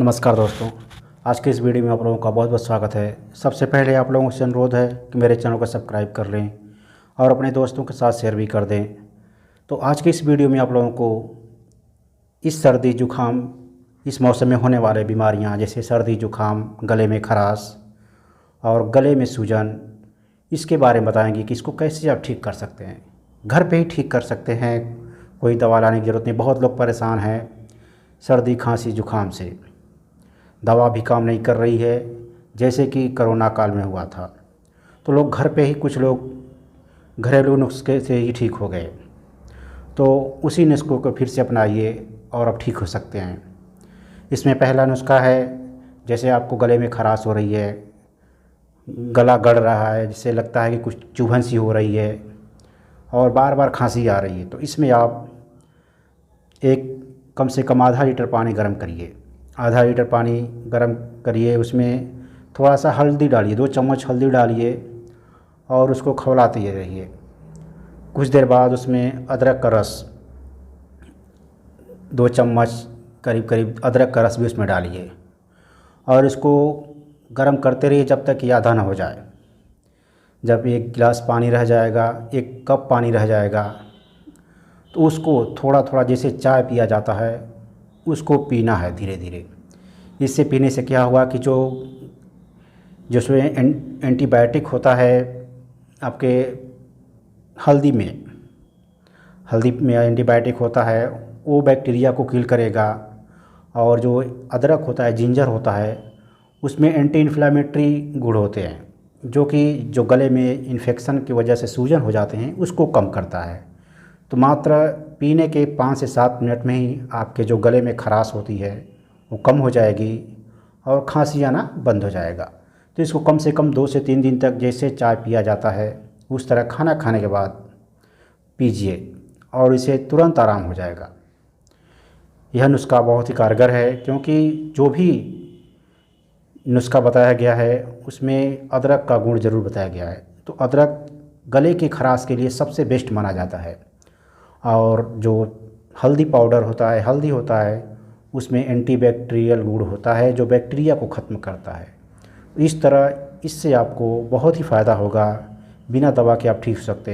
नमस्कार दोस्तों, आज के इस वीडियो में आप लोगों का बहुत बहुत स्वागत है। सबसे पहले आप लोगों से अनुरोध है कि मेरे चैनल को सब्सक्राइब कर लें और अपने दोस्तों के साथ शेयर भी कर दें। तो आज के इस वीडियो में आप लोगों को इस सर्दी जुखाम इस मौसम में होने वाले बीमारियां जैसे सर्दी जुखाम, गले में खराश और गले में सूजन, इसके बारे में बताएंगे कि इसको कैसे आप ठीक कर सकते हैं। घर पे ही ठीक कर सकते हैं, कोई दवा लाने की ज़रूरत नहीं। बहुत लोग परेशान हैं सर्दी खांसी जुखाम से, दवा भी काम नहीं कर रही है, जैसे कि कोरोना काल में हुआ था। तो लोग घर पे ही, कुछ लोग घरेलू नुस्खे से ही ठीक हो गए। तो उसी नुस्खों को फिर से अपनाइए और अब ठीक हो सकते हैं। इसमें पहला नुस्खा है, जैसे आपको गले में खराश हो रही है, गला गड़ रहा है, जिससे लगता है कि कुछ चुभन सी हो रही है और बार बार खांसी आ रही है, तो इसमें आप कम से कम आधा लीटर पानी गर्म करिए। आधा लीटर पानी गर्म करिए, उसमें थोड़ा सा हल्दी डालिए, 2 चम्मच हल्दी डालिए और उसको खौलाते रहिए। कुछ देर बाद उसमें अदरक का रस, 2 चम्मच करीब अदरक का रस भी उसमें डालिए और इसको गर्म करते रहिए जब तक ये आधा ना हो जाए। जब 1 गिलास पानी रह जाएगा, 1 कप पानी रह जाएगा, तो उसको थोड़ा थोड़ा जैसे चाय पिया जाता है उसको पीना है धीरे धीरे। इससे पीने से क्या हुआ कि जो जिसमें एंटीबायोटिक होता है आपके हल्दी में एंटीबायोटिक होता है, वो बैक्टीरिया को किल करेगा। और जो अदरक होता है, जिंजर होता है, उसमें एंटी इन्फ्लेमेटरी गुण होते हैं, जो कि जो गले में इन्फेक्शन की वजह से सूजन हो जाते हैं उसको कम करता है। तो मात्र पीने के 5 से 7 मिनट में ही आपके जो गले में खराश होती है वो कम हो जाएगी और खांसी आना बंद हो जाएगा। तो इसको कम से कम 2 से 3 दिन तक जैसे चाय पिया जाता है उस तरह खाना खाने के बाद पीजिए और इसे तुरंत आराम हो जाएगा। यह नुस्खा बहुत ही कारगर है, क्योंकि जो भी नुस्खा बताया गया है उसमें अदरक का गुण ज़रूर बताया गया है। तो अदरक गले की खराश के लिए सबसे बेस्ट माना जाता है। और जो हल्दी पाउडर होता है, हल्दी होता है, उसमें एंटीबैक्टीरियल गुण होता है जो बैक्टीरिया को ख़त्म करता है। इस तरह इससे आपको बहुत ही फ़ायदा होगा, बिना दवा के आप ठीक हो सकते हैं।